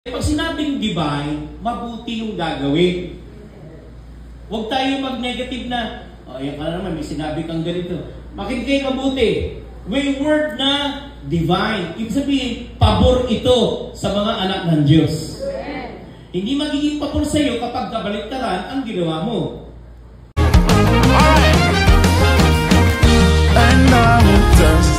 Pag sinabing divine, mabuti yung gagawin. Huwag tayo mag-negative na, ayan ka na naman, may sinabi kang ganito. Makinig kayo mabuti. May word na divine. Ibig sabihin, pabor ito sa mga anak ng Diyos. Hindi magiging pabor sa iyo kapag kabaliktaran ang ginawa mo. And I will dance